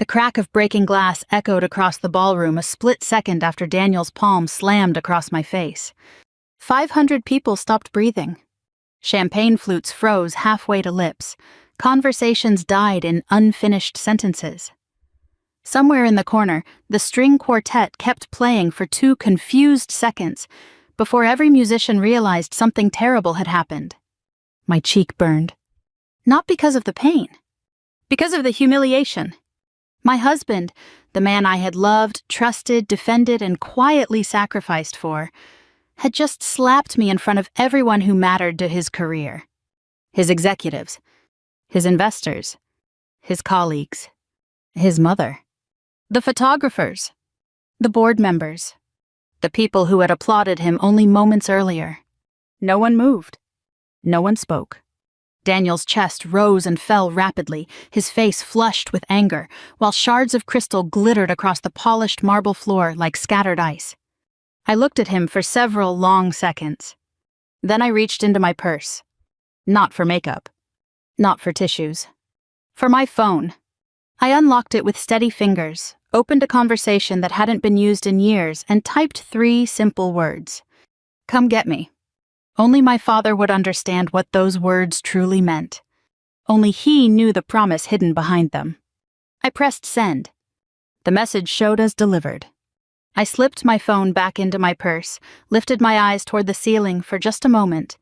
The crack of breaking glass echoed across the ballroom a split second after Daniel's palm slammed across my face. 500 people stopped breathing. Champagne flutes froze halfway to lips. Conversations died in unfinished sentences. Somewhere in the corner, the string quartet kept playing for 2 confused seconds before every musician realized something terrible had happened. My cheek burned. Not because of the pain. Because of the humiliation. My husband, the man I had loved, trusted, defended, and quietly sacrificed for, had just slapped me in front of everyone who mattered to his career. His executives, his investors, his colleagues, his mother, the photographers, the board members, the people who had applauded him only moments earlier. No one moved. No one spoke. Daniel's chest rose and fell rapidly, his face flushed with anger, while shards of crystal glittered across the polished marble floor like scattered ice. I looked at him for several long seconds. Then I reached into my purse. Not for makeup. Not for tissues. For my phone. I unlocked it with steady fingers, opened a conversation that hadn't been used in years, and typed 3 simple words. Come get me. Only my father would understand what those words truly meant. Only he knew the promise hidden behind them. I pressed send. The message showed as delivered. I slipped my phone back into my purse, lifted my eyes toward the ceiling for just a moment,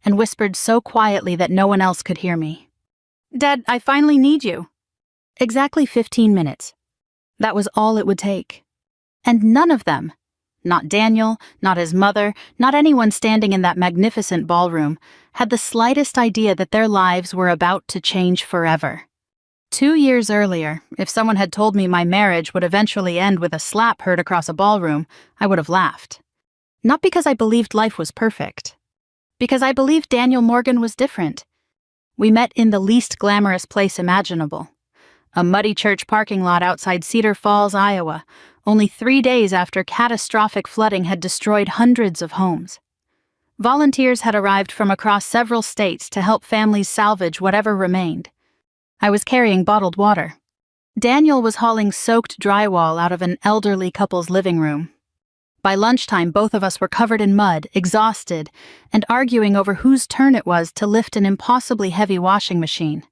and whispered so quietly that no one else could hear me. Dad, I finally need you. Exactly 15 minutes. That was all it would take. And none of them, not Daniel, not his mother, not anyone standing in that magnificent ballroom, had the slightest idea that their lives were about to change forever. 2 years earlier, if someone had told me my marriage would eventually end with a slap heard across a ballroom, I would have laughed. Not because I believed life was perfect. Because I believed Daniel Morgan was different. We met in the least glamorous place imaginable. A muddy church parking lot outside Cedar Falls, Iowa, only 3 days after catastrophic flooding had destroyed hundreds of homes. Volunteers had arrived from across several states to help families salvage whatever remained. I was carrying bottled water. Daniel was hauling soaked drywall out of an elderly couple's living room. By lunchtime, both of us were covered in mud, exhausted, and arguing over whose turn it was to lift an impossibly heavy washing machine.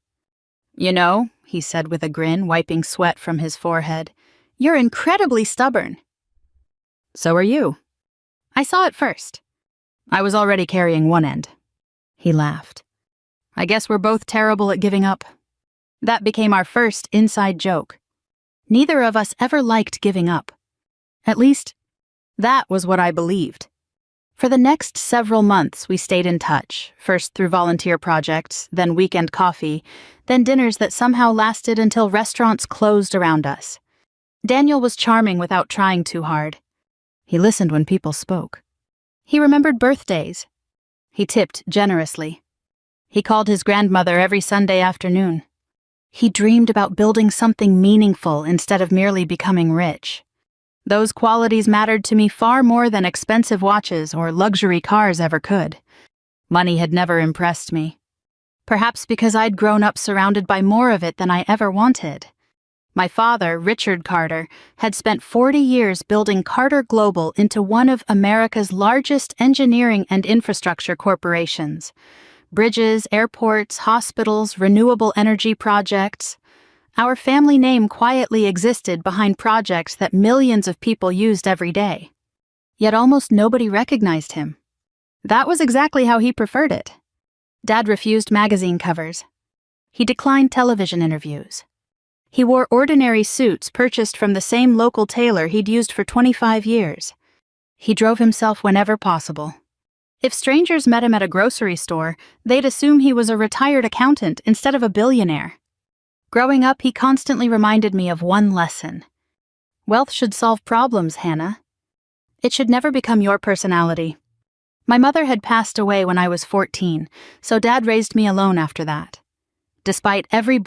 You know, he said with a grin, wiping sweat from his forehead, you're incredibly stubborn. So are you. I saw it first. I was already carrying one end. He laughed. I guess we're both terrible at giving up. That became our first inside joke. Neither of us ever liked giving up. At least, that was what I believed. For the next several months, we stayed in touch, first through volunteer projects, then weekend coffee, then dinners that somehow lasted until restaurants closed around us. Daniel was charming without trying too hard. He listened when people spoke. He remembered birthdays. He tipped generously. He called his grandmother every Sunday afternoon. He dreamed about building something meaningful instead of merely becoming rich. Those qualities mattered to me far more than expensive watches or luxury cars ever could. Money had never impressed me. Perhaps because I'd grown up surrounded by more of it than I ever wanted. My father, Richard Carter, had spent 40 years building Carter Global into one of America's largest engineering and infrastructure corporations. Bridges, airports, hospitals, renewable energy projects. Our family name quietly existed behind projects that millions of people used every day. Yet almost nobody recognized him. That was exactly how he preferred it. Dad refused magazine covers. He declined television interviews. He wore ordinary suits purchased from the same local tailor he'd used for 25 years. He drove himself whenever possible. If strangers met him at a grocery store, they'd assume he was a retired accountant instead of a billionaire. Growing up, he constantly reminded me of one lesson. Wealth should solve problems, Hannah. It should never become your personality. My mother had passed away when I was 14, so Dad raised me alone after that. Despite every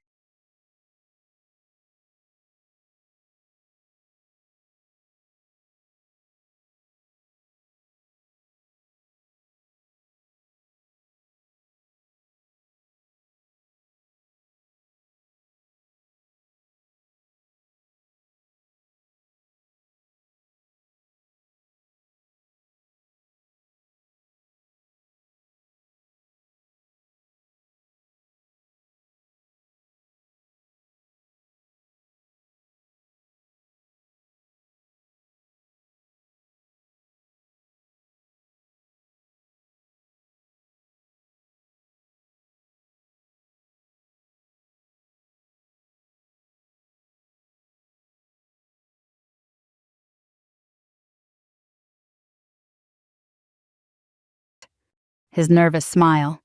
his nervous smile,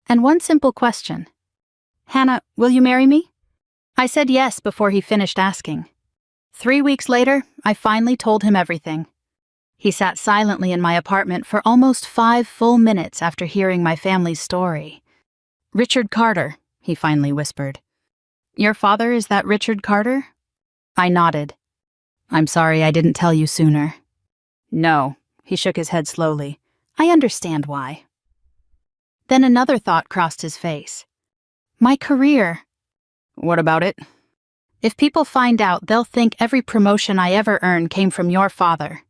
and one simple question. "Hannah, will you marry me?" I said yes before he finished asking. 3 weeks later, I finally told him everything. He sat silently in my apartment for almost 5 full minutes after hearing my family's story. "Richard Carter," he finally whispered. "Your father is that Richard Carter?" I nodded. "I'm sorry I didn't tell you sooner." "No," he shook his head slowly. "I understand why." Then another thought crossed his face. My career. "What about it?" "If people find out, they'll think every promotion I ever earned came from your father."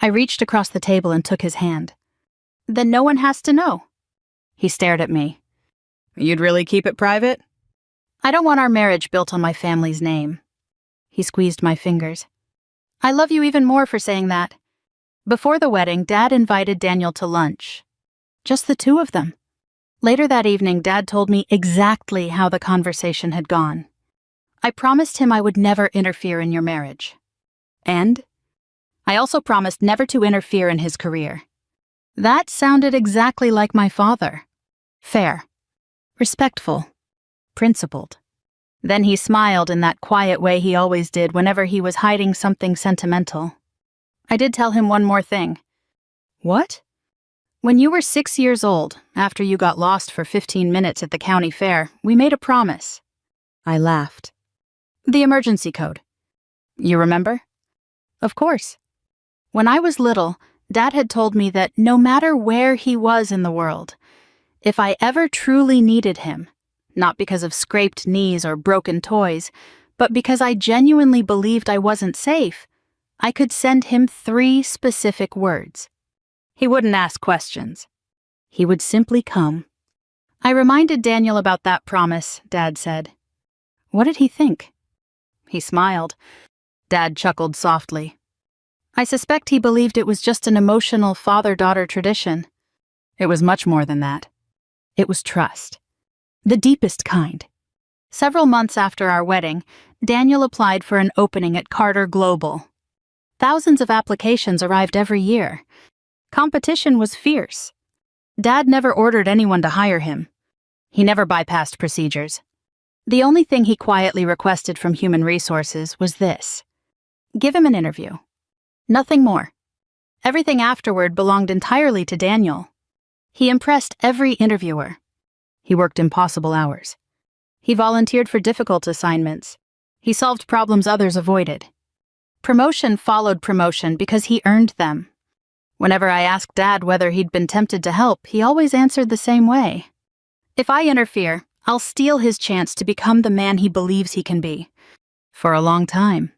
I reached across the table and took his hand. "Then no one has to know." He stared at me. "You'd really keep it private?" "I don't want our marriage built on my family's name." He squeezed my fingers. "I love you even more for saying that." Before the wedding, Dad invited Daniel to lunch. Just the two of them. Later that evening, Dad told me exactly how the conversation had gone. "I promised him I would never interfere in your marriage. And I also promised never to interfere in his career." That sounded exactly like my father. Fair, respectful, principled. Then he smiled in that quiet way he always did whenever he was hiding something sentimental. I did tell him one more thing. "What?" "When you were 6 years old, after you got lost for 15 minutes at the county fair, we made a promise." I laughed. "The emergency code. You remember?" "Of course." When I was little, Dad had told me that no matter where he was in the world, if I ever truly needed him, not because of scraped knees or broken toys, but because I genuinely believed I wasn't safe, I could send him 3 specific words. He wouldn't ask questions. He would simply come. I reminded Daniel about that promise, Dad said. What did he think? He smiled. Dad chuckled softly. I suspect he believed it was just an emotional father-daughter tradition. It was much more than that. It was trust. The deepest kind. Several months after our wedding, Daniel applied for an opening at Carter Global. Thousands of applications arrived every year. Competition was fierce. Dad never ordered anyone to hire him. He never bypassed procedures. The only thing he quietly requested from human resources was this. Give him an interview. Nothing more. Everything afterward belonged entirely to Daniel. He impressed every interviewer. He worked impossible hours. He volunteered for difficult assignments. He solved problems others avoided. Promotion followed promotion because he earned them. Whenever I asked Dad whether he'd been tempted to help, he always answered the same way. If I interfere, I'll steal his chance to become the man he believes he can be. For a long time,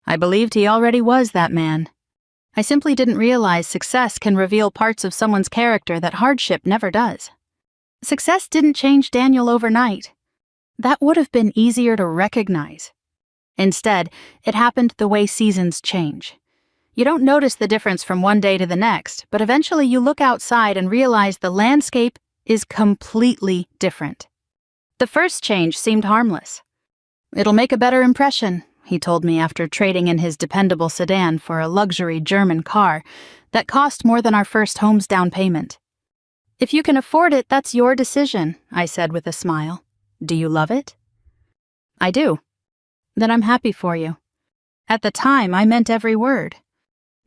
I believed he already was that man. I simply didn't realize success can reveal parts of someone's character that hardship never does. Success didn't change Daniel overnight. That would have been easier to recognize. Instead, it happened the way seasons change. You don't notice the difference from one day to the next, but eventually you look outside and realize the landscape is completely different. The first change seemed harmless. It'll make a better impression, he told me after trading in his dependable sedan for a luxury German car that cost more than our first home's down payment. If you can afford it, that's your decision, I said with a smile. Do you love it? I do. Then I'm happy for you. At the time, I meant every word.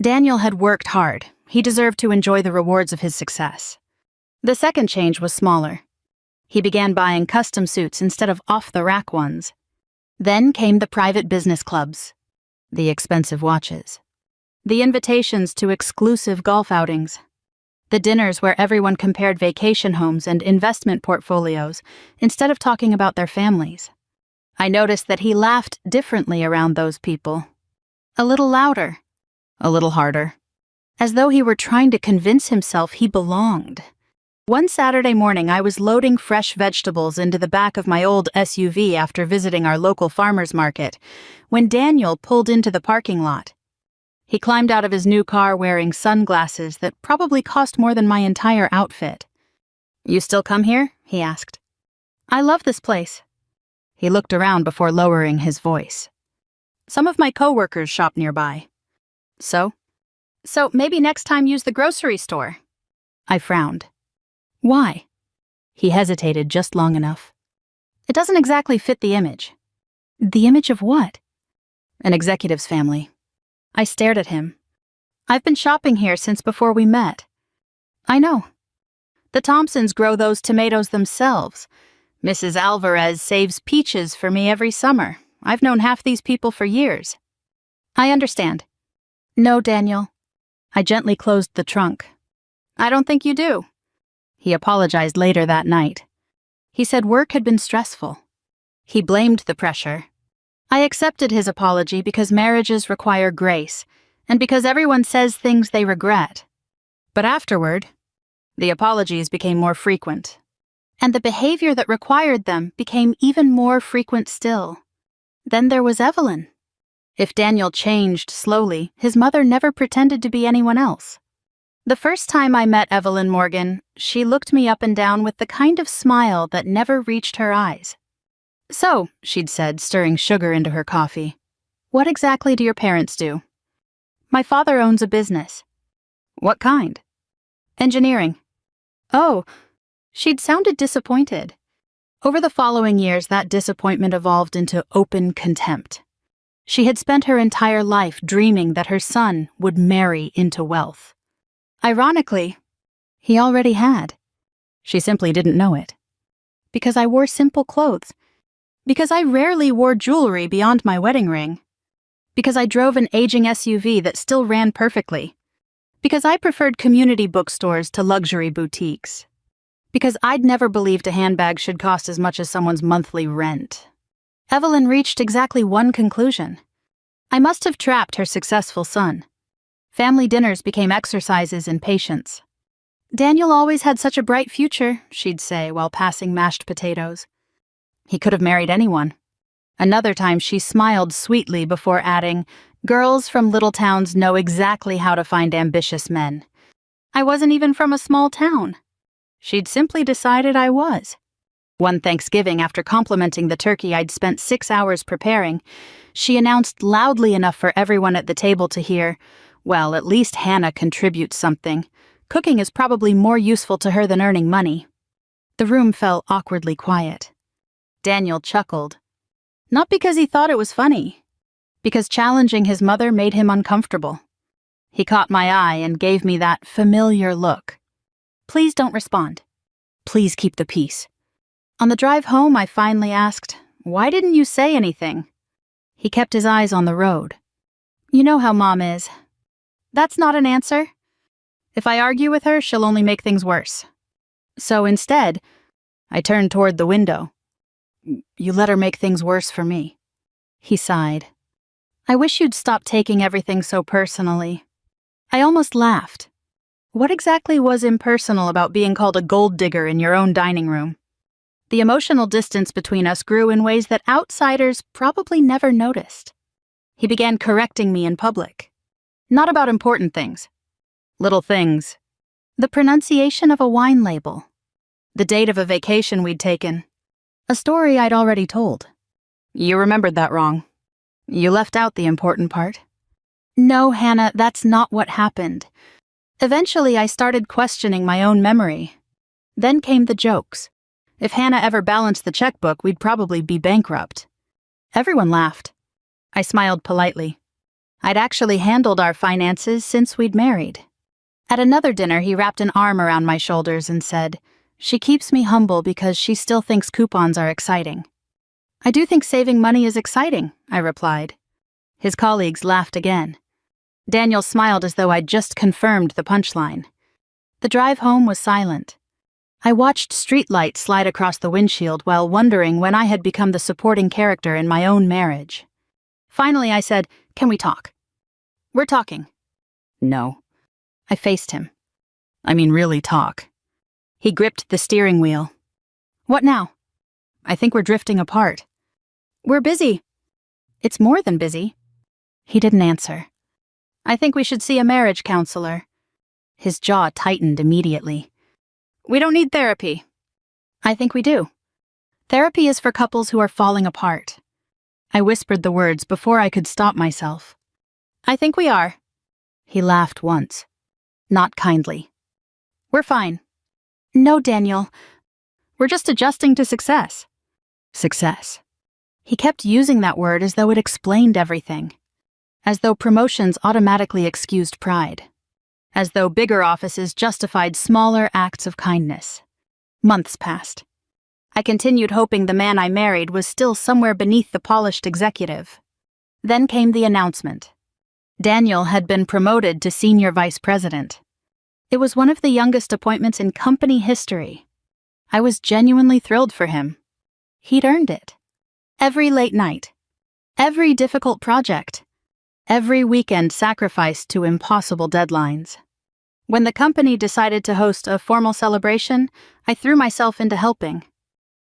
Daniel had worked hard. He deserved to enjoy the rewards of his success. The second change was smaller. He began buying custom suits instead of off-the-rack ones. Then came the private business clubs, the expensive watches, the invitations to exclusive golf outings, the dinners where everyone compared vacation homes and investment portfolios instead of talking about their families. I noticed that he laughed differently around those people. A little louder, a little harder, as though he were trying to convince himself he belonged. One Saturday morning, I was loading fresh vegetables into the back of my old SUV after visiting our local farmer's market, when Daniel pulled into the parking lot. He climbed out of his new car wearing sunglasses that probably cost more than my entire outfit. You still come here? He asked. I love this place. He looked around before lowering his voice. Some of my coworkers shop nearby. So maybe next time use the grocery store. I frowned. Why? He hesitated just long enough. It doesn't exactly fit the image. The image of what? An executive's family. I stared at him. I've been shopping here since before we met. I know. The Thompsons grow those tomatoes themselves. Mrs. Alvarez saves peaches for me every summer. I've known half these people for years. I understand. No, Daniel. I gently closed the trunk. I don't think you do. He apologized later that night. He said work had been stressful. He blamed the pressure. I accepted his apology because marriages require grace, and because everyone says things they regret. But afterward, the apologies became more frequent, and the behavior that required them became even more frequent still. Then there was Evelyn. If Daniel changed slowly, his mother never pretended to be anyone else. The first time I met Evelyn Morgan, she looked me up and down with the kind of smile that never reached her eyes. So, she'd said, stirring sugar into her coffee, what exactly do your parents do? My father owns a business. What kind? Engineering. Oh, she'd sounded disappointed. Over the following years, that disappointment evolved into open contempt. She had spent her entire life dreaming that her son would marry into wealth. Ironically, he already had. She simply didn't know it. Because I wore simple clothes. Because I rarely wore jewelry beyond my wedding ring. Because I drove an aging SUV that still ran perfectly. Because I preferred community bookstores to luxury boutiques. Because I'd never believed a handbag should cost as much as someone's monthly rent. Evelyn reached exactly one conclusion. I must have trapped her successful son. Family dinners became exercises in patience. Daniel always had such a bright future, she'd say while passing mashed potatoes. He could have married anyone. Another time she smiled sweetly before adding, girls from little towns know exactly how to find ambitious men. I wasn't even from a small town. She'd simply decided I was. One Thanksgiving, after complimenting the turkey I'd spent 6 hours preparing, she announced loudly enough for everyone at the table to hear, well, at least Hannah contributes something. Cooking is probably more useful to her than earning money. The room fell awkwardly quiet. Daniel chuckled. Not because he thought it was funny, because challenging his mother made him uncomfortable. He caught my eye and gave me that familiar look. Please don't respond. Please keep the peace. On the drive home, I finally asked, why didn't you say anything? He kept his eyes on the road. You know how Mom is. That's not an answer. If I argue with her, she'll only make things worse. So instead, I turned toward the window. You let her make things worse for me. He sighed. I wish you'd stop taking everything so personally. I almost laughed. What exactly was impersonal about being called a gold digger in your own dining room? The emotional distance between us grew in ways that outsiders probably never noticed. He began correcting me in public. Not about important things. Little things. The pronunciation of a wine label. The date of a vacation we'd taken. A story I'd already told. You remembered that wrong. You left out the important part. No, Hannah, that's not what happened. Eventually, I started questioning my own memory. Then came the jokes. If Hannah ever balanced the checkbook, we'd probably be bankrupt. Everyone laughed. I smiled politely. I'd actually handled our finances since we'd married. At another dinner, he wrapped an arm around my shoulders and said, she keeps me humble because she still thinks coupons are exciting. I do think saving money is exciting, I replied. His colleagues laughed again. Daniel smiled as though I'd just confirmed the punchline. The drive home was silent. I watched streetlights slide across the windshield while wondering when I had become the supporting character in my own marriage. Finally, I said, can we talk? We're talking. No. I faced him. I mean, really talk. He gripped the steering wheel. What now? I think we're drifting apart. We're busy. It's more than busy. He didn't answer. I think we should see a marriage counselor. His jaw tightened immediately. We don't need therapy. I think we do. Therapy is for couples who are falling apart. I whispered the words before I could stop myself. I think we are. He laughed once. Not kindly. We're fine. No, Daniel. We're just adjusting to success. Success. He kept using that word as though it explained everything. As though promotions automatically excused pride. As though bigger offices justified smaller acts of kindness. Months passed. I continued hoping the man I married was still somewhere beneath the polished executive. Then came the announcement. Daniel had been promoted to senior vice president. It was one of the youngest appointments in company history. I was genuinely thrilled for him. He'd earned it. Every late night. Every difficult project. Every weekend sacrificed to impossible deadlines. When the company decided to host a formal celebration, I threw myself into helping.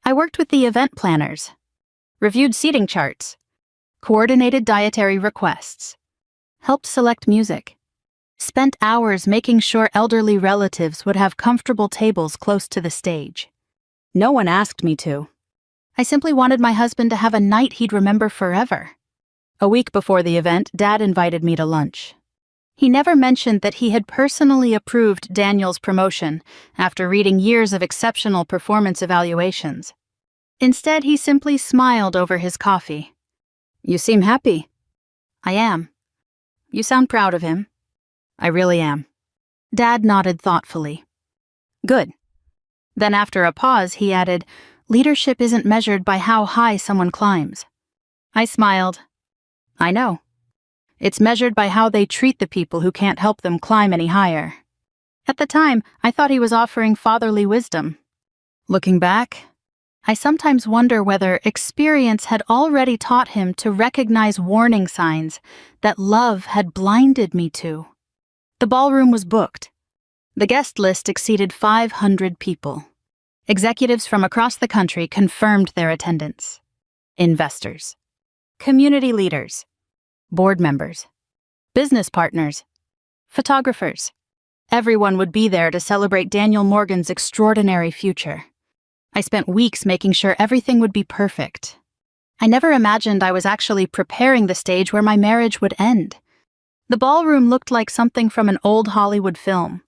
I worked with the event planners, reviewed seating charts, coordinated dietary requests, helped select music, spent hours making sure elderly relatives would have comfortable tables close to the stage. No one asked me to. I simply wanted my husband to have a night he'd remember forever. A week before the event, Dad invited me to lunch. He never mentioned that he had personally approved Daniel's promotion after reading years of exceptional performance evaluations. Instead, he simply smiled over his coffee. "You seem happy." "I am." "You sound proud of him." "I really am." Dad nodded thoughtfully. "Good." Then after a pause, he added, "Leadership isn't measured by how high someone climbs." I smiled. "I know. It's measured by how they treat the people who can't help them climb any higher." At the time, I thought he was offering fatherly wisdom. Looking back, I sometimes wonder whether experience had already taught him to recognize warning signs that love had blinded me to. The ballroom was booked. The guest list exceeded 500 people. Executives from across the country confirmed their attendance. Investors, community leaders, board members, business partners, photographers. Everyone would be there to celebrate Daniel Morgan's extraordinary future. I spent weeks making sure everything would be perfect. I never imagined I was actually preparing the stage where my marriage would end. The ballroom looked like something from an old Hollywood film.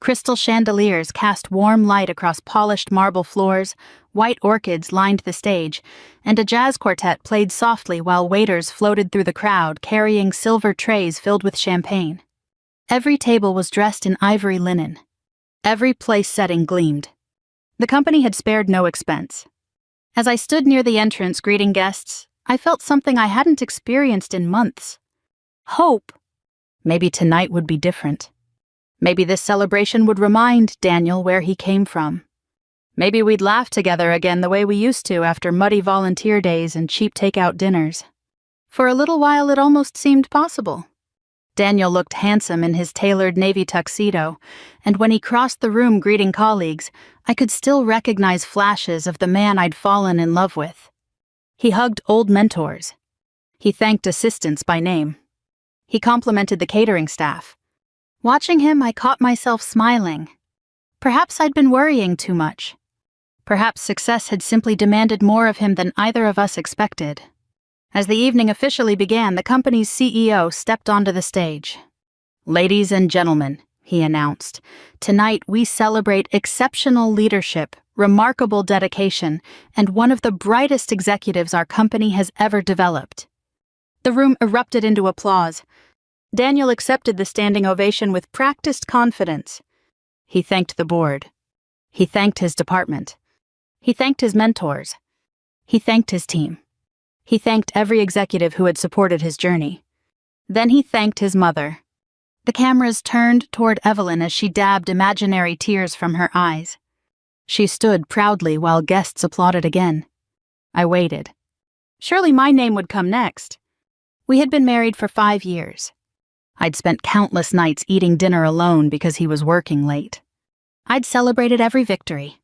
Crystal chandeliers cast warm light across polished marble floors, white orchids lined the stage, and a jazz quartet played softly while waiters floated through the crowd carrying silver trays filled with champagne. Every table was dressed in ivory linen. Every place setting gleamed. The company had spared no expense. As I stood near the entrance greeting guests, I felt something I hadn't experienced in months. Hope. Maybe tonight would be different. Maybe this celebration would remind Daniel where he came from. Maybe we'd laugh together again the way we used to after muddy volunteer days and cheap takeout dinners. For a little while, it almost seemed possible. Daniel looked handsome in his tailored navy tuxedo, and when he crossed the room greeting colleagues, I could still recognize flashes of the man I'd fallen in love with. He hugged old mentors. He thanked assistants by name. He complimented the catering staff. Watching him, I caught myself smiling. Perhaps I'd been worrying too much. Perhaps success had simply demanded more of him than either of us expected. As the evening officially began, the company's CEO stepped onto the stage. "Ladies and gentlemen," he announced, "tonight we celebrate exceptional leadership, remarkable dedication, and one of the brightest executives our company has ever developed." The room erupted into applause. Daniel accepted the standing ovation with practiced confidence. He thanked the board. He thanked his department. He thanked his mentors. He thanked his team. He thanked every executive who had supported his journey. Then he thanked his mother. The cameras turned toward Evelyn as she dabbed imaginary tears from her eyes. She stood proudly while guests applauded again. I waited. Surely my name would come next. We had been married for 5 years. I'd spent countless nights eating dinner alone because he was working late. I'd celebrated every victory,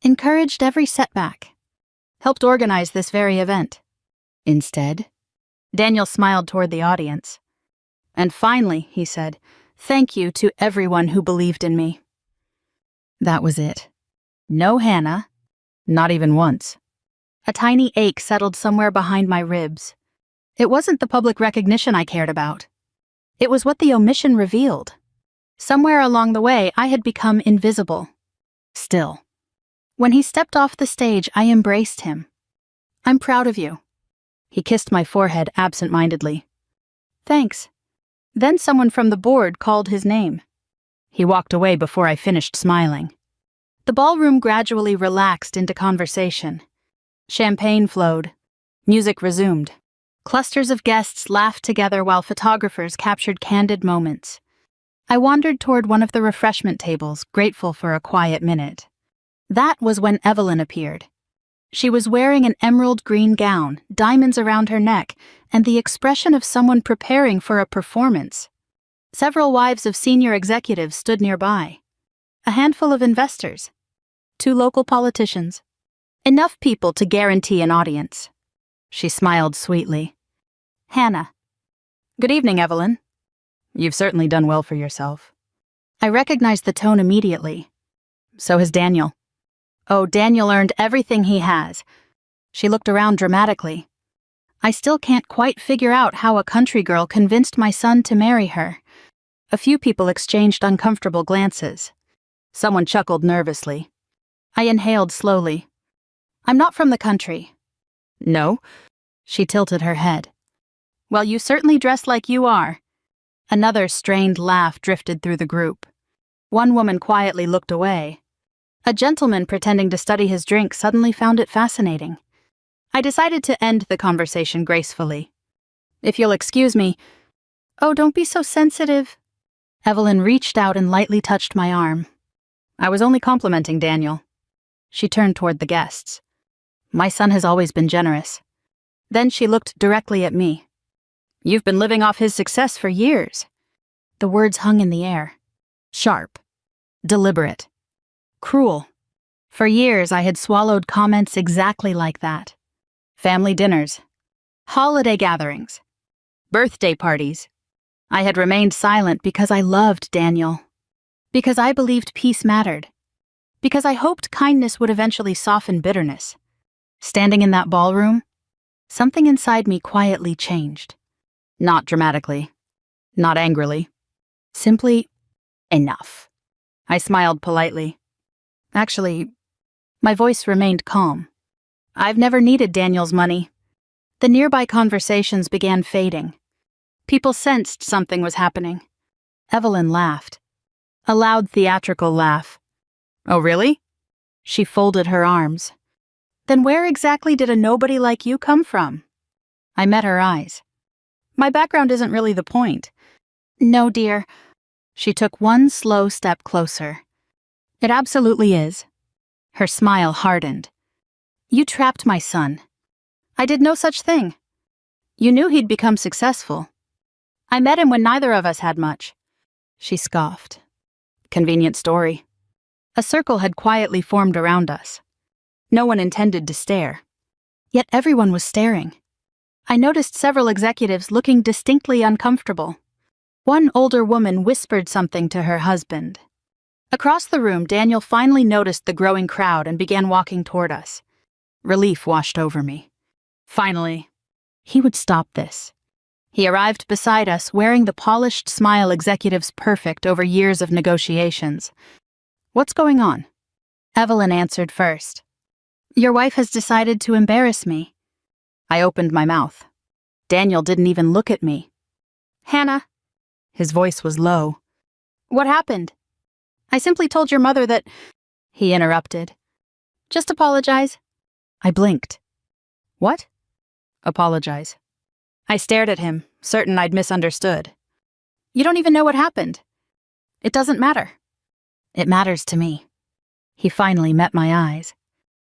encouraged every setback, helped organize this very event. Instead, Daniel smiled toward the audience. "And finally," he said, "thank you to everyone who believed in me." That was it. No Hannah, not even once. A tiny ache settled somewhere behind my ribs. It wasn't the public recognition I cared about. It was what the omission revealed. Somewhere along the way, I had become invisible. Still. When he stepped off the stage, I embraced him. "I'm proud of you." He kissed my forehead absent-mindedly. "Thanks." Then someone from the board called his name. He walked away before I finished smiling. The ballroom gradually relaxed into conversation. Champagne flowed. Music resumed. Clusters of guests laughed together while photographers captured candid moments. I wandered toward one of the refreshment tables, grateful for a quiet minute. That was when Evelyn appeared. She was wearing an emerald green gown, diamonds around her neck, and the expression of someone preparing for a performance. Several wives of senior executives stood nearby. A handful of investors. 2 local politicians. Enough people to guarantee an audience. She smiled sweetly. "Hannah." "Good evening, Evelyn." "You've certainly done well for yourself." I recognized the tone immediately. "So has Daniel." "Oh, Daniel earned everything he has." She looked around dramatically. "I still can't quite figure out how a country girl convinced my son to marry her." A few people exchanged uncomfortable glances. Someone chuckled nervously. I inhaled slowly. "I'm not from the country." "No?" She tilted her head. "Well, you certainly dress like you are." Another strained laugh drifted through the group. One woman quietly looked away. A gentleman pretending to study his drink suddenly found it fascinating. I decided to end the conversation gracefully. "If you'll excuse me." "Oh, don't be so sensitive." Evelyn reached out and lightly touched my arm. "I was only complimenting Daniel." She turned toward the guests. "My son has always been generous." Then she looked directly at me. "You've been living off his success for years." The words hung in the air. Sharp. Deliberate. Cruel. For years I had swallowed comments exactly like that. Family dinners. Holiday gatherings. Birthday parties. I had remained silent because I loved Daniel. Because I believed peace mattered. Because I hoped kindness would eventually soften bitterness. Standing in that ballroom, something inside me quietly changed. Not dramatically. Not angrily. Simply, enough. I smiled politely. Actually, my voice remained calm. I've never needed Daniel's money. The nearby conversations began fading. People sensed something was happening. Evelyn laughed. A loud theatrical laugh. "Oh, really?" She folded her arms. "Then where exactly did a nobody like you come from?" I met her eyes. "My background isn't really the point." "No, dear." She took one slow step closer. "It absolutely is." Her smile hardened. "You trapped my son." "I did no such thing." "You knew he'd become successful." "I met him when neither of us had much." She scoffed. Convenient story. A circle had quietly formed around us. No one intended to stare. Yet everyone was staring. I noticed several executives looking distinctly uncomfortable. One older woman whispered something to her husband. Across the room, Daniel finally noticed the growing crowd and began walking toward us. Relief washed over me. Finally, he would stop this. He arrived beside us, wearing the polished smile executives perfect over years of negotiations. "What's going on?" Evelyn answered first. "Your wife has decided to embarrass me." I opened my mouth. Daniel didn't even look at me. "Hannah." His voice was low. "What happened?" "I simply told your mother that—" He interrupted. "Just apologize." I blinked. "What?" "Apologize." I stared at him, certain I'd misunderstood. "You don't even know what happened." "It doesn't matter." "It matters to me." He finally met my eyes.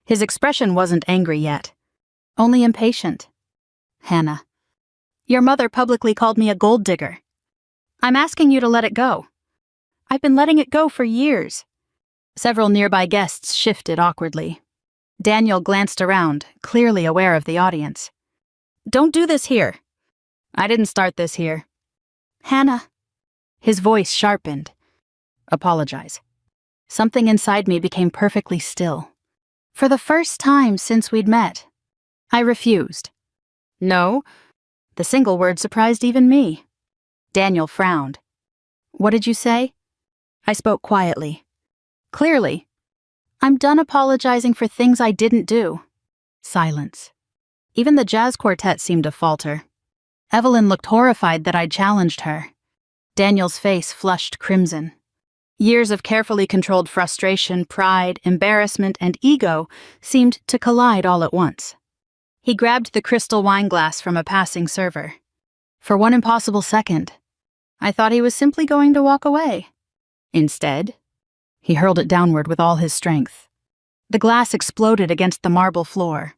His expression wasn't angry yet, only impatient. "Hannah, your mother publicly called me a gold digger. I'm asking you to let it go." "I've been letting it go for years." Several nearby guests shifted awkwardly. Daniel glanced around, clearly aware of the audience. "Don't do this here." "I didn't start this here." "Hannah." His voice sharpened. "Apologize." Something inside me became perfectly still. For the first time since we'd met, I refused. "No." The single word surprised even me. Daniel frowned. "What did you say?" I spoke quietly. "Clearly." I'm done apologizing for things I didn't do. Silence. Even the jazz quartet seemed to falter. Evelyn looked horrified that I'd challenged her. Daniel's face flushed crimson. Years of carefully controlled frustration, pride, embarrassment, and ego seemed to collide all at once. He grabbed the crystal wine glass from a passing server. For one impossible second, I thought he was simply going to walk away. Instead, he hurled it downward with all his strength. The glass exploded against the marble floor.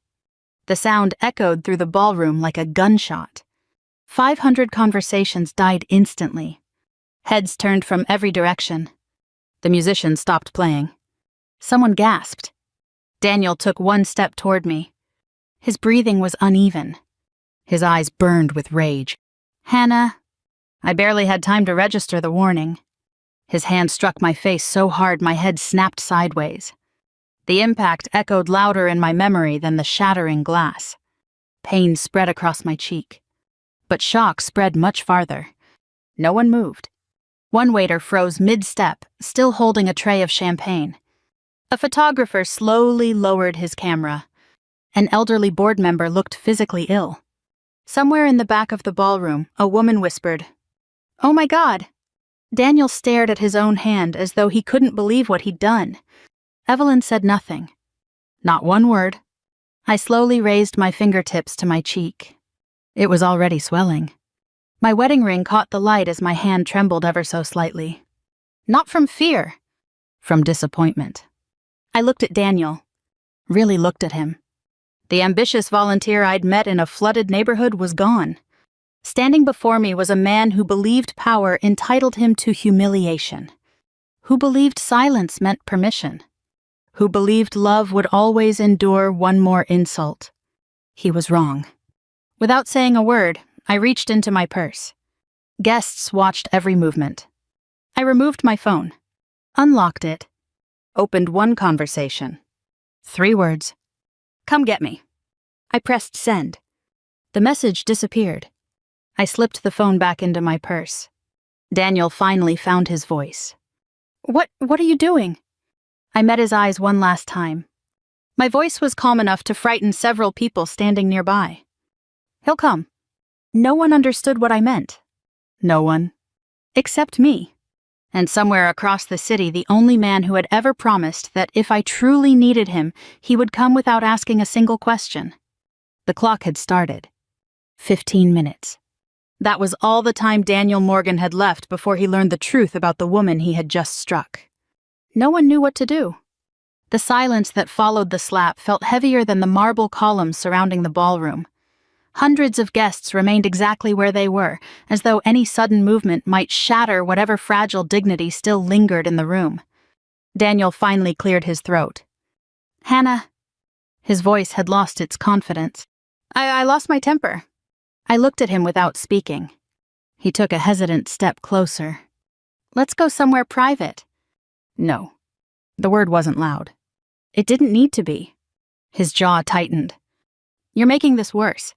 The sound echoed through the ballroom like a gunshot. 500 conversations died instantly. Heads turned from every direction. The musicians stopped playing. Someone gasped. Daniel took one step toward me. His breathing was uneven. His eyes burned with rage. Hannah. I barely had time to register the warning. His hand struck my face so hard my head snapped sideways. The impact echoed louder in my memory than the shattering glass. Pain spread across my cheek. But shock spread much farther. No one moved. One waiter froze mid-step, still holding a tray of champagne. A photographer slowly lowered his camera. An elderly board member looked physically ill. Somewhere in the back of the ballroom, a woman whispered, "Oh my God!" Daniel stared at his own hand as though he couldn't believe what he'd done. Evelyn said nothing. Not one word. I slowly raised my fingertips to my cheek. It was already swelling. My wedding ring caught the light as my hand trembled ever so slightly. Not from fear, from disappointment. I looked at Daniel. Really looked at him. The ambitious volunteer I'd met in a flooded neighborhood was gone. Standing before me was a man who believed power entitled him to humiliation. Who believed silence meant permission. Who believed love would always endure one more insult. He was wrong. Without saying a word, I reached into my purse. Guests watched every movement. I removed my phone, unlocked it, opened one conversation. 3 words. "Come get me." I pressed send. The message disappeared. I slipped the phone back into my purse. Daniel finally found his voice. What are you doing?" I met his eyes one last time. My voice was calm enough to frighten several people standing nearby. "He'll come." No one understood what I meant. No one. Except me. And somewhere across the city, the only man who had ever promised that if I truly needed him, he would come without asking a single question. The clock had started. 15 minutes. That was all the time Daniel Morgan had left before he learned the truth about the woman he had just struck. No one knew what to do. The silence that followed the slap felt heavier than the marble columns surrounding the ballroom. Hundreds of guests remained exactly where they were, as though any sudden movement might shatter whatever fragile dignity still lingered in the room. Daniel finally cleared his throat. "Hannah." His voice had lost its confidence. I lost my temper." I looked at him without speaking. He took a hesitant step closer. "Let's go somewhere private." No. The word wasn't loud. It didn't need to be. His jaw tightened. "You're making this worse."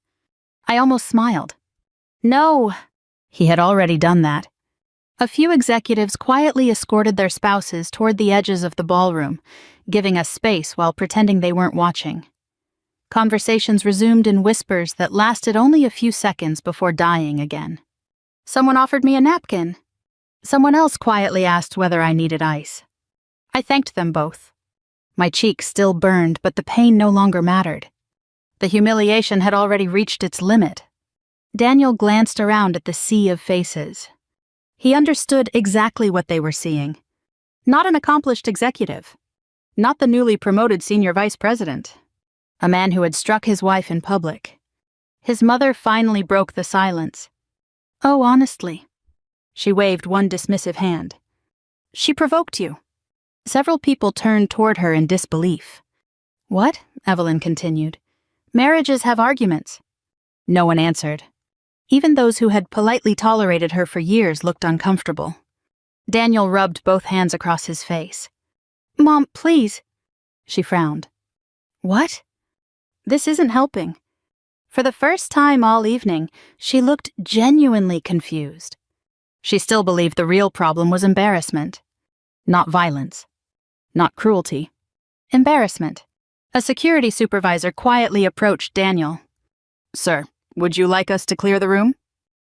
I almost smiled. "No." He had already done that. A few executives quietly escorted their spouses toward the edges of the ballroom, giving us space while pretending they weren't watching. Conversations resumed in whispers that lasted only a few seconds before dying again. Someone offered me a napkin. Someone else quietly asked whether I needed ice. I thanked them both. My cheek still burned, but the pain no longer mattered. The humiliation had already reached its limit. Daniel glanced around at the sea of faces. He understood exactly what they were seeing. Not an accomplished executive. Not the newly promoted senior vice president. A man who had struck his wife in public. His mother finally broke the silence. "Oh, honestly." She waved one dismissive hand. "She provoked you." Several people turned toward her in disbelief. "What?" Evelyn continued. "Marriages have arguments." No one answered. Even those who had politely tolerated her for years looked uncomfortable. Daniel rubbed both hands across his face. "Mom, please." She frowned. "What?" This isn't helping. For the first time all evening, she looked genuinely confused. She still believed the real problem was embarrassment. Not violence. Not cruelty. Embarrassment. A security supervisor quietly approached Daniel. "Sir, would you like us to clear the room?"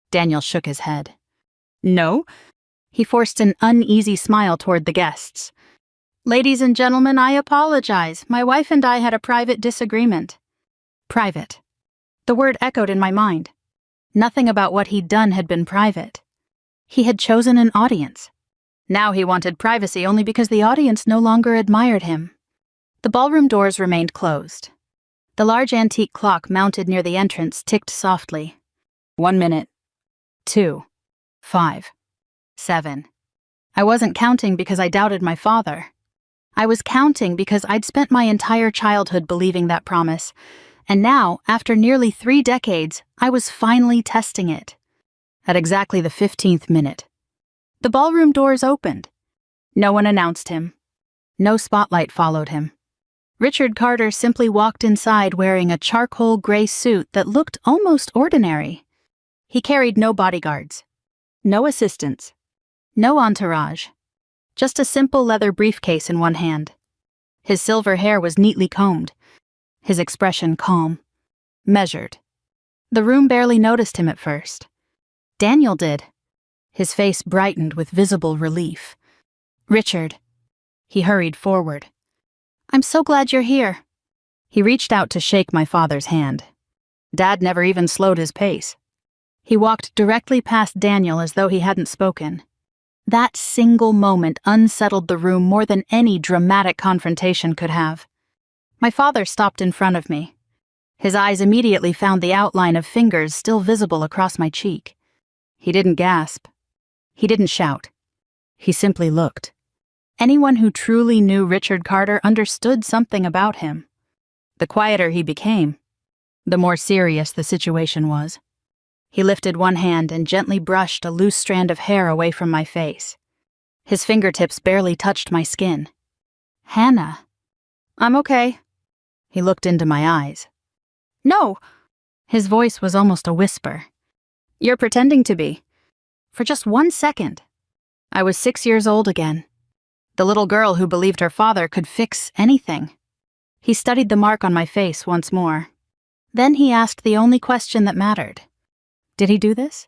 Daniel shook his head. "No." He forced an uneasy smile toward the guests. "Ladies and gentlemen, I apologize. My wife and I had a private disagreement." Private. The word echoed in my mind. Nothing about what he'd done had been private. He had chosen an audience. Now he wanted privacy only because the audience no longer admired him. The ballroom doors remained closed. The large antique clock mounted near the entrance ticked softly. 1 minute. 2. 5. 7. I wasn't counting because I doubted my father. I was counting because I'd spent my entire childhood believing that promise, and now, after nearly 3 decades, I was finally testing it. At exactly the 15th minute, the ballroom doors opened. No one announced him. No spotlight followed him. Richard Carter simply walked inside wearing a charcoal gray suit that looked almost ordinary. He carried no bodyguards, no assistants, no entourage, just a simple leather briefcase in one hand. His silver hair was neatly combed, his expression calm, measured. The room barely noticed him at first. Daniel did. His face brightened with visible relief. "Richard." He hurried forward. "I'm so glad you're here." He reached out to shake my father's hand. Dad never even slowed his pace. He walked directly past Daniel as though he hadn't spoken. That single moment unsettled the room more than any dramatic confrontation could have. My father stopped in front of me. His eyes immediately found the outline of fingers still visible across my cheek. He didn't gasp. He didn't shout. He simply looked. Anyone who truly knew Richard Carter understood something about him. The quieter he became, the more serious the situation was. He lifted one hand and gently brushed a loose strand of hair away from my face. His fingertips barely touched my skin. "Hannah." "I'm okay." He looked into my eyes. "No." His voice was almost a whisper. "You're pretending to be." For just 1 second, I was 6 years old again. The little girl who believed her father could fix anything. He studied the mark on my face once more. Then he asked the only question that mattered. "Did he do this?"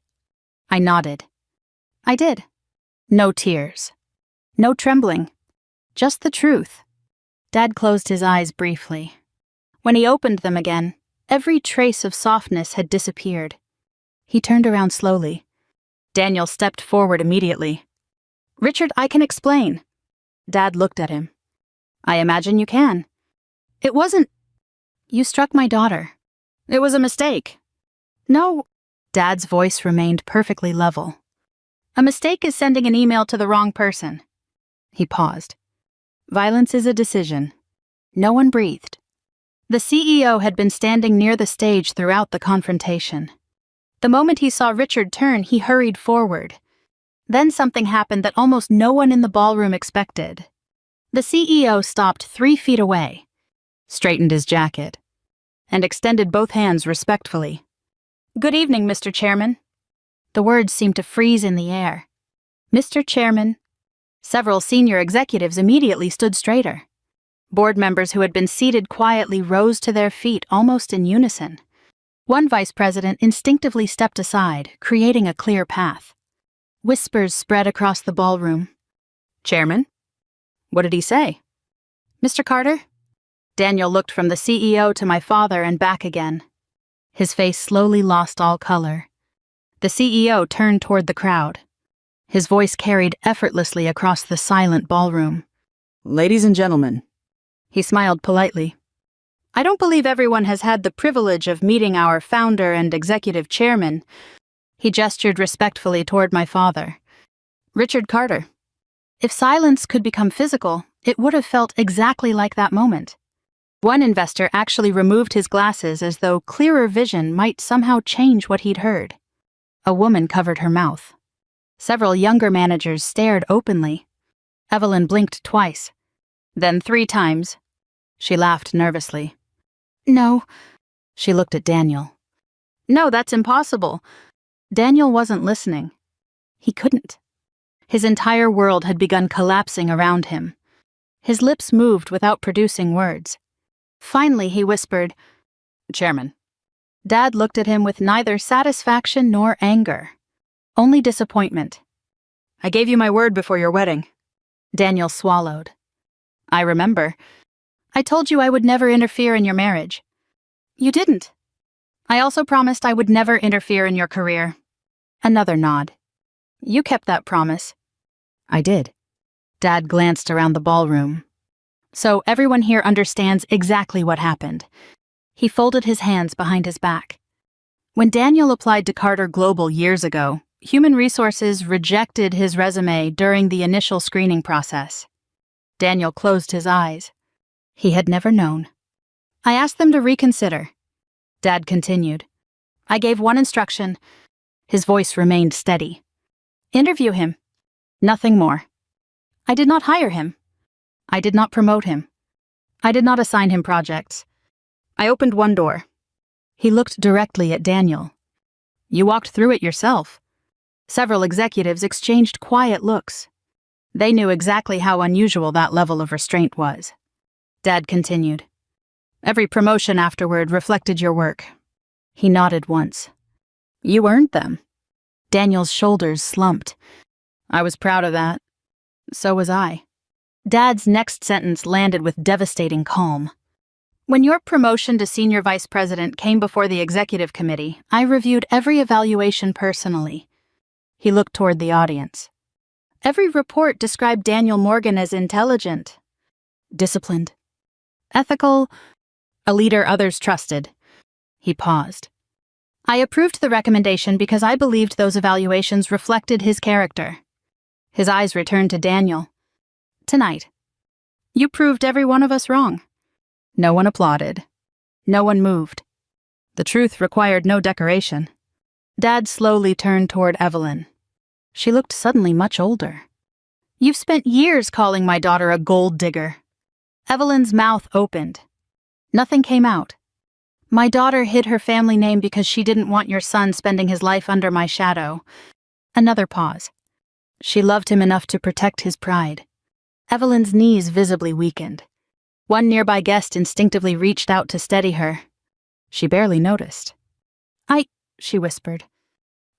I nodded. "I did." No tears. No trembling. Just the truth. Dad closed his eyes briefly. When he opened them again, every trace of softness had disappeared. He turned around slowly. Daniel stepped forward immediately. "Richard, I can explain." Dad looked at him. "I imagine you can." "It wasn't—" "You struck my daughter." "It was a mistake." "No." Dad's voice remained perfectly level. "A mistake is sending an email to the wrong person." He paused. "Violence is a decision." No one breathed. The CEO had been standing near the stage throughout the confrontation. The moment he saw Richard turn, he hurried forward. Then something happened that almost no one in the ballroom expected. The CEO stopped 3 feet away, straightened his jacket, and extended both hands respectfully. "Good evening, Mr. Chairman." The words seemed to freeze in the air. "Mr. Chairman." Several senior executives immediately stood straighter. Board members who had been seated quietly rose to their feet almost in unison. One vice president instinctively stepped aside, creating a clear path. Whispers spread across the ballroom. "Chairman? What did he say?" "Mr. Carter?" Daniel looked from the CEO to my father and back again. His face slowly lost all color. The CEO turned toward the crowd. His voice carried effortlessly across the silent ballroom. "Ladies and gentlemen." He smiled politely. "I don't believe everyone has had the privilege of meeting our founder and executive chairman." He gestured respectfully toward my father. "Richard Carter." If silence could become physical, it would have felt exactly like that moment. One investor actually removed his glasses as though clearer vision might somehow change what he'd heard. A woman covered her mouth. Several younger managers stared openly. Evelyn blinked twice, then 3 times. She laughed nervously. "No." She looked at Daniel. "No, that's impossible." Daniel wasn't listening. He couldn't. His entire world had begun collapsing around him. His lips moved without producing words. Finally, he whispered, "Chairman." Dad looked at him with neither satisfaction nor anger, only disappointment. "I gave you my word before your wedding." Daniel swallowed. "I remember. I told you I would never interfere in your marriage." "You didn't." "I also promised I would never interfere in your career." Another nod. "You kept that promise." "I did." Dad glanced around the ballroom. "So everyone here understands exactly what happened." He folded his hands behind his back. When Daniel applied to Carter Global years ago, Human Resources rejected his resume during the initial screening process. Daniel closed his eyes. He had never known. "I asked them to reconsider." Dad continued. "I gave one instruction." His voice remained steady. "Interview him. Nothing more. I did not hire him. I did not promote him. I did not assign him projects. I opened one door." He looked directly at Daniel. "You walked through it yourself." Several executives exchanged quiet looks. They knew exactly how unusual that level of restraint was. Dad continued. "Every promotion afterward reflected your work." He nodded once. "You earned them." Daniel's shoulders slumped. "I was proud of that." "So was I." Dad's next sentence landed with devastating calm. "When your promotion to senior vice president came before the executive committee, I reviewed every evaluation personally." He looked toward the audience. "Every report described Daniel Morgan as intelligent, disciplined, ethical, a leader others trusted." He paused. "I approved the recommendation because I believed those evaluations reflected his character." His eyes returned to Daniel. "Tonight, you proved every one of us wrong." No one applauded. No one moved. The truth required no decoration. Dad slowly turned toward Evelyn. She looked suddenly much older. "You've spent years calling my daughter a gold digger." Evelyn's mouth opened. Nothing came out. "My daughter hid her family name because she didn't want your son spending his life under my shadow." Another pause. "She loved him enough to protect his pride." Evelyn's knees visibly weakened. One nearby guest instinctively reached out to steady her. She barely noticed. She whispered.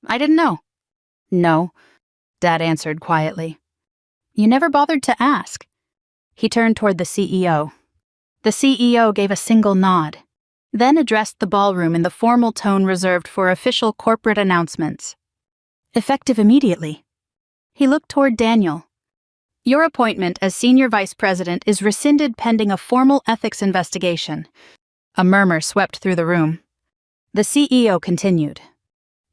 "I didn't know." "No," Dad answered quietly. "You never bothered to ask." He turned toward the CEO. The CEO gave a single nod, then addressed the ballroom in the formal tone reserved for official corporate announcements. "Effective immediately." He looked toward Daniel. "Your appointment as senior vice president is rescinded pending a formal ethics investigation." A murmur swept through the room. The CEO continued.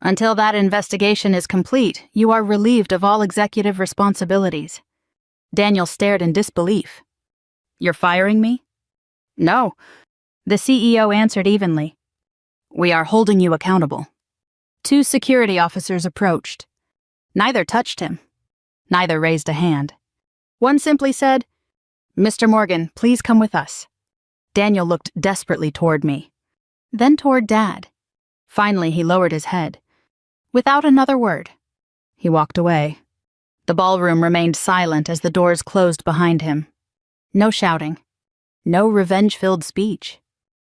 "Until that investigation is complete, you are relieved of all executive responsibilities." Daniel stared in disbelief. "You're firing me?" "No," the CEO answered evenly. "We are holding you accountable." Two security officers approached. Neither touched him. Neither raised a hand. One simply said, "Mr. Morgan, please come with us." Daniel looked desperately toward me, then toward Dad. Finally, he lowered his head. Without another word, he walked away. The ballroom remained silent as the doors closed behind him. No shouting. No revenge-filled speech.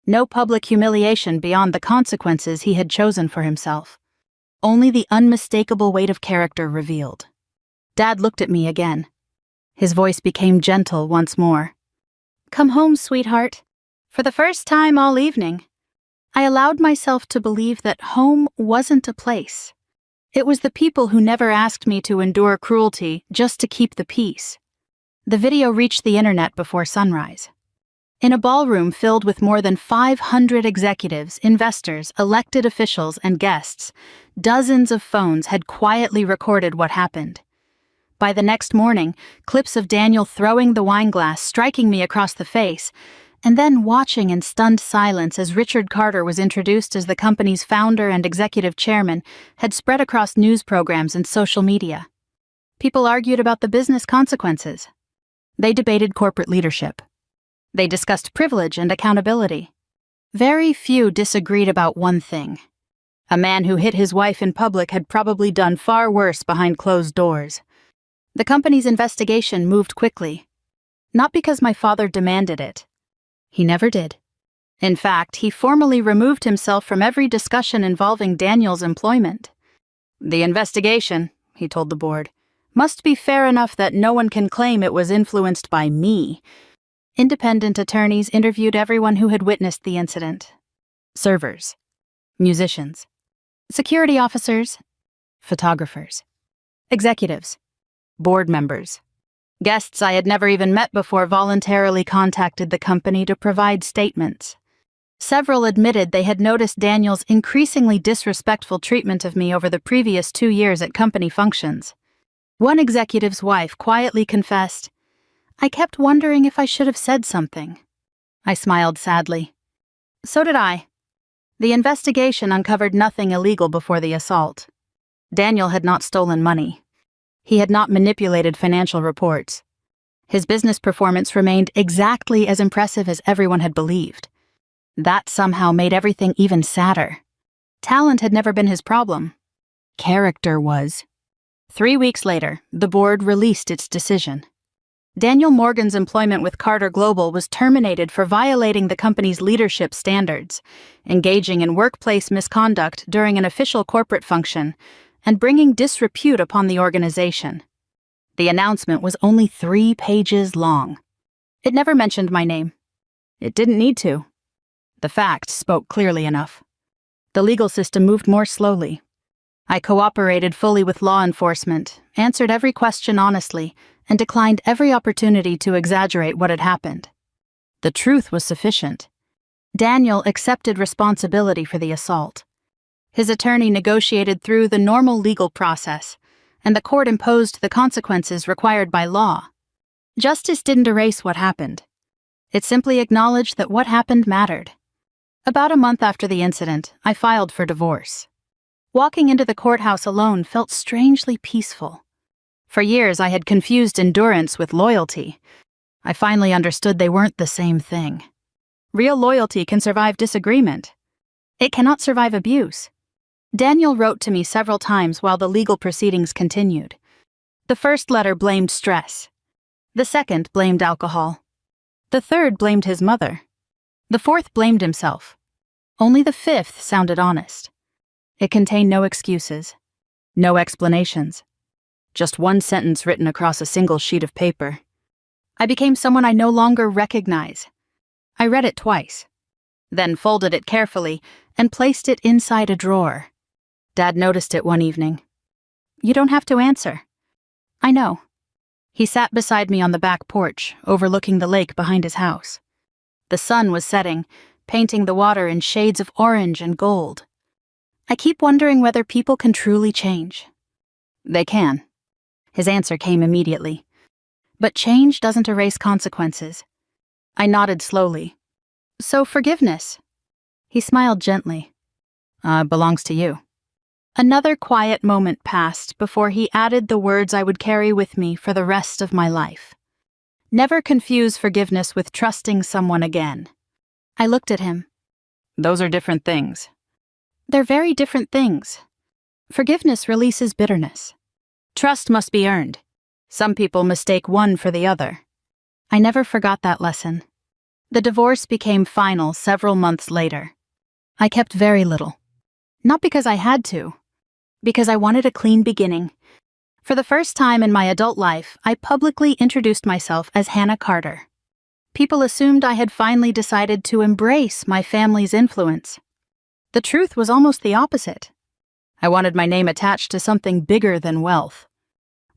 No public humiliation beyond the consequences he had chosen for himself. Only the unmistakable weight of character revealed. Dad looked at me again. His voice became gentle once more. "Come home, sweetheart." For the first time all evening, I allowed myself to believe that home wasn't a place. It was the people who never asked me to endure cruelty just to keep the peace. The video reached the internet before sunrise. In a ballroom filled with more than 500 executives, investors, elected officials, and guests, dozens of phones had quietly recorded what happened. By the next morning, clips of Daniel throwing the wine glass, striking me across the face, and then watching in stunned silence as Richard Carter was introduced as the company's founder and executive chairman, had spread across news programs and social media. People argued about the business consequences. They debated corporate leadership. They discussed privilege and accountability. Very few disagreed about one thing. A man who hit his wife in public had probably done far worse behind closed doors. The company's investigation moved quickly. Not because my father demanded it. He never did. In fact, he formally removed himself from every discussion involving Daniel's employment. "The investigation," he told the board, "must be fair enough that no one can claim it was influenced by me." Independent attorneys interviewed everyone who had witnessed the incident. Servers, musicians, security officers, photographers, executives, board members. Guests I had never even met before voluntarily contacted the company to provide statements. Several admitted they had noticed Daniel's increasingly disrespectful treatment of me over the previous 2 years at company functions. One executive's wife quietly confessed, "I kept wondering if I should have said something." I smiled sadly. So did I. The investigation uncovered nothing illegal before the assault. Daniel had not stolen money. He had not manipulated financial reports. His business performance remained exactly as impressive as everyone had believed. That somehow made everything even sadder. Talent had never been his problem. Character was. 3 weeks later, the board released its decision. Daniel Morgan's employment with Carter Global was terminated for violating the company's leadership standards, engaging in workplace misconduct during an official corporate function, and bringing disrepute upon the organization. The announcement was only 3 pages long. It never mentioned my name. It didn't need to. The facts spoke clearly enough. The legal system moved more slowly. I cooperated fully with law enforcement, answered every question honestly, and declined every opportunity to exaggerate what had happened. The truth was sufficient. Daniel accepted responsibility for the assault. His attorney negotiated through the normal legal process, and the court imposed the consequences required by law. Justice didn't erase what happened. It simply acknowledged that what happened mattered. About a month after the incident, I filed for divorce. Walking into the courthouse alone felt strangely peaceful. For years, I had confused endurance with loyalty. I finally understood they weren't the same thing. Real loyalty can survive disagreement. It cannot survive abuse. Daniel wrote to me several times while the legal proceedings continued. The first letter blamed stress. The second blamed alcohol. The third blamed his mother. The fourth blamed himself. Only the fifth sounded honest. It contained no excuses, no explanations. Just one sentence written across a single sheet of paper. I became someone I no longer recognize. I read it twice, then folded it carefully and placed it inside a drawer. Dad noticed it one evening. "You don't have to answer." "I know." He sat beside me on the back porch, overlooking the lake behind his house. The sun was setting, painting the water in shades of orange and gold. "I keep wondering whether people can truly change." "They can." His answer came immediately. "But change doesn't erase consequences." I nodded slowly. "So forgiveness?" He smiled gently. Belongs to you." Another quiet moment passed before he added the words I would carry with me for the rest of my life. Never confuse forgiveness with trusting someone again. I looked at him. "Those are different things." "They're very different things. Forgiveness releases bitterness. Trust must be earned. Some people mistake one for the other." I never forgot that lesson. The divorce became final several months later. I kept very little. Not because I had to, because I wanted a clean beginning. For the first time in my adult life, I publicly introduced myself as Hannah Carter. People assumed I had finally decided to embrace my family's influence. The truth was almost the opposite. I wanted my name attached to something bigger than wealth.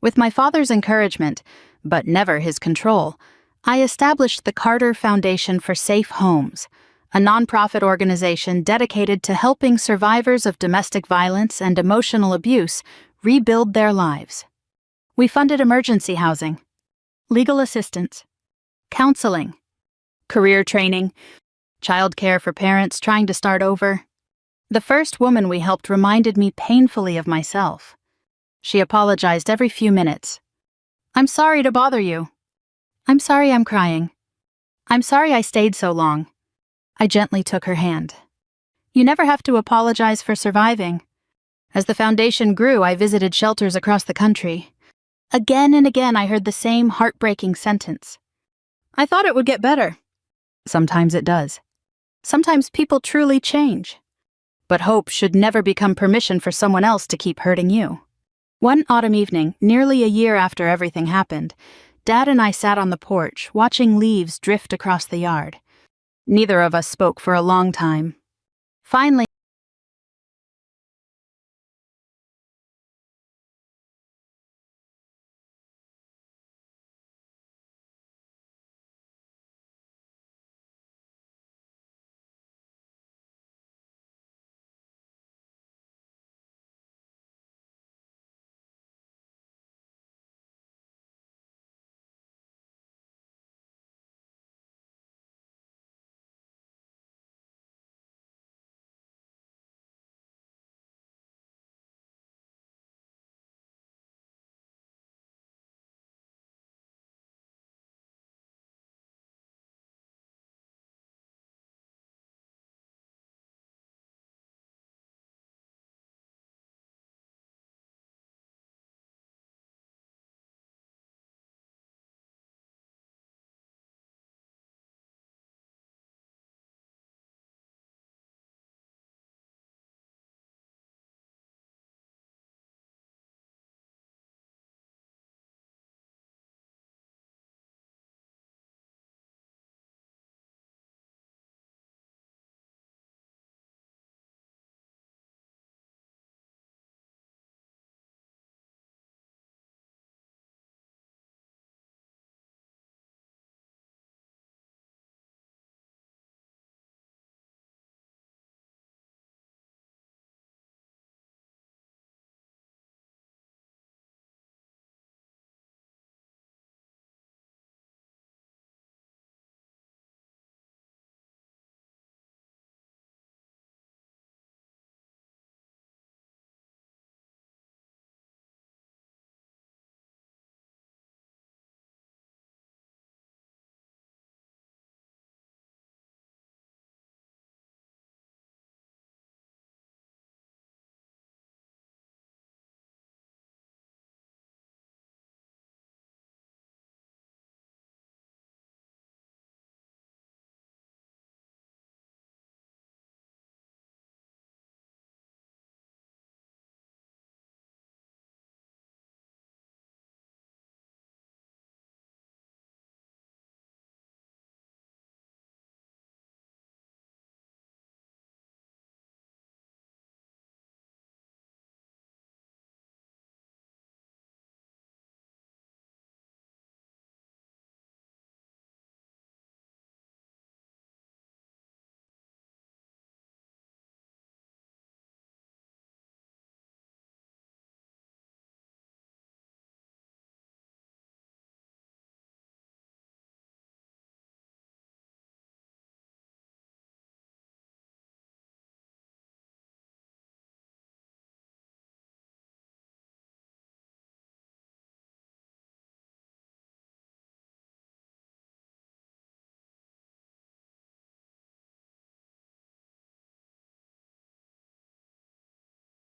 With my father's encouragement, but never his control, I established the Carter Foundation for Safe Homes, a nonprofit organization dedicated to helping survivors of domestic violence and emotional abuse rebuild their lives. We funded emergency housing, legal assistance, counseling, career training, childcare for parents trying to start over. The first woman we helped reminded me painfully of myself. She apologized every few minutes. "I'm sorry to bother you." "I'm sorry I'm crying." "I'm sorry I stayed so long." I gently took her hand. "You never have to apologize for surviving." As the foundation grew, I visited shelters across the country. Again and again, I heard the same heartbreaking sentence. I thought it would get better. Sometimes it does. Sometimes people truly change. But hope should never become permission for someone else to keep hurting you. One autumn evening, nearly a year after everything happened, Dad and I sat on the porch, watching leaves drift across the yard. Neither of us spoke for a long time. Finally,